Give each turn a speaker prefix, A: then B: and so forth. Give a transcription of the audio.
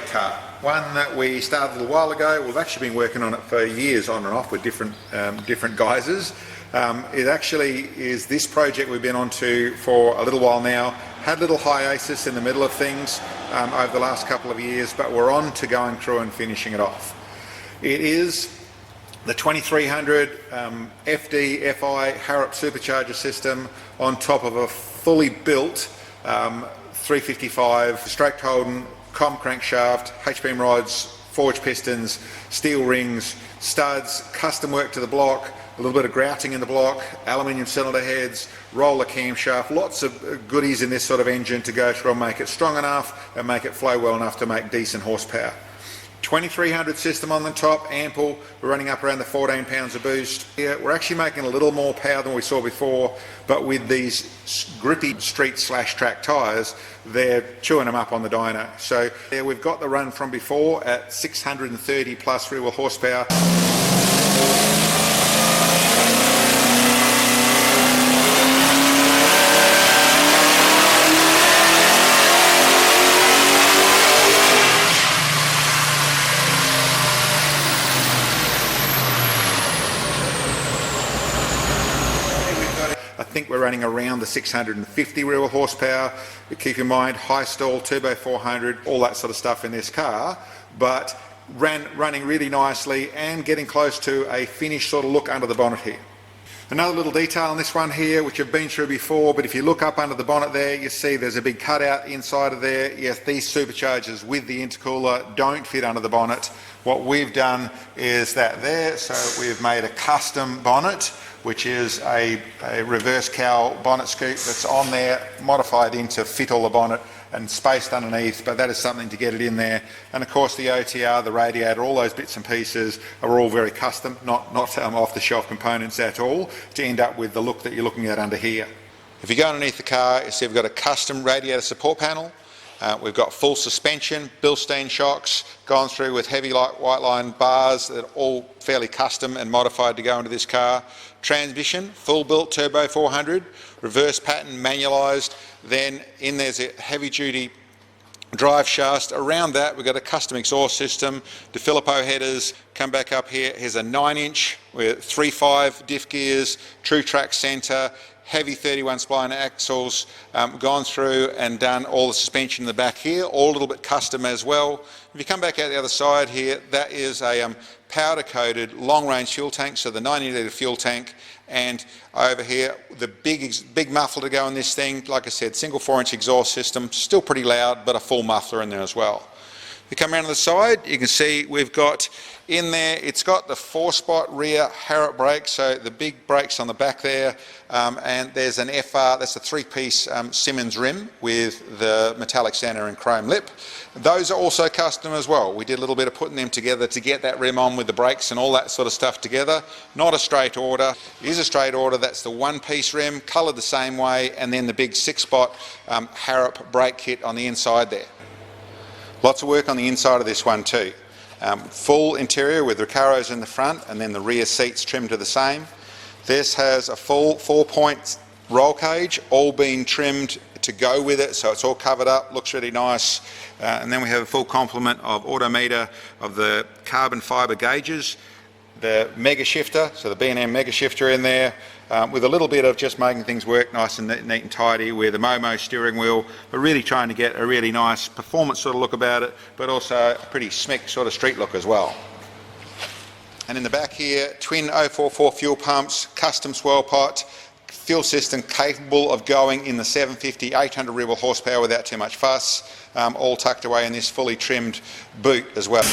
A: project car, one that we started a little while ago. We've actually been working on it for years on and off with different guises. It actually is this project we've been on to for a little while now. Had a little hiatus in the middle of things over the last couple of years, but we're on to going through and finishing it off. It is the 2300 FD FI Harrop supercharger system on top of a fully built 355 straight Holden com crankshaft, H-beam rods, forged pistons, steel rings, studs, custom work to the block, a little bit of grouting in the block, aluminium cylinder heads, roller camshaft, lots of goodies in this sort of engine to go through and make it strong enough and make it flow well enough to make decent horsepower. 2300 system on the top, ample. We're running up around the 14 pounds of boost. Yeah, we're actually making a little more power than we saw before, but with these grippy street slash track tyres, they're chewing them up on the dyno. So yeah, we've got the run from before at 630 plus rear wheel horsepower. I think we're running around the 650 rear wheel horsepower. But keep in mind, high stall, turbo 400, all that sort of stuff in this car, but running really nicely and getting close to a finished sort of look under the bonnet here. Another little detail on this one here, which I've been through before, but if you look up under the bonnet there, you see there's a big cutout inside of there. Yes, these superchargers with the intercooler don't fit under the bonnet. What we've done is that there, so we've made a custom bonnet, which is a reverse cowl bonnet scoop that's on there, modified in to fit all the bonnet and spaced underneath, but that is something to get it in there. And of course the OTR, the radiator, all those bits and pieces are all very custom, not off-the-shelf components at all, to end up with the look that you're looking at under here. If you go underneath the car, you see we've got a custom radiator support panel. We've got full suspension, Bilstein shocks, gone through with heavy white line bars that are all fairly custom and modified to go into this car. Transmission, full built turbo 400, reverse pattern, manualised. Then in there's a heavy duty drive shaft. Around that we've got a custom exhaust system, DeFilippo headers. Come back up here, here's a 9-inch with 3.5 diff gears, true track centre, heavy 31 spline axles, gone through and done all the suspension in the back here, all a little bit custom as well. If you come back out the other side here, that is a powder coated long range fuel tank, so the 90 litre fuel tank, and over here the big muffler to go in this thing. Like I said, single 4-inch exhaust system, still pretty loud, but a full muffler in there as well. You come around to the side, you can see we've got in there, it's got the 4-spot rear Harrop brakes, so the big brakes on the back there, and there's an FR, that's a 3-piece Simmons rim with the metallic centre and chrome lip. Those are also custom as well. We did a little bit of putting them together to get that rim on with the brakes and all that sort of stuff together. Not a straight order. It is a straight order. That's the 1-piece rim, coloured the same way, and then the big 6-spot Harrop brake kit on the inside there. Lots of work on the inside of this one too. Full interior with Recaros in the front, and then the rear seats trimmed to the same. This has a full 4-point roll cage, all been trimmed to go with it, so it's all covered up, looks really nice. And then we have a full complement of autometer of the carbon fibre gauges, the mega shifter, so the B&M mega shifter in there, with a little bit of just making things work nice and neat and tidy with the Momo steering wheel, but really trying to get a really nice performance sort of look about it, but also a pretty smick sort of street look as well. And in the back here, twin 044 fuel pumps, custom swirl pot, fuel system capable of going in the 750, 800 rear wheel horsepower without too much fuss, all tucked away in this fully trimmed boot as well.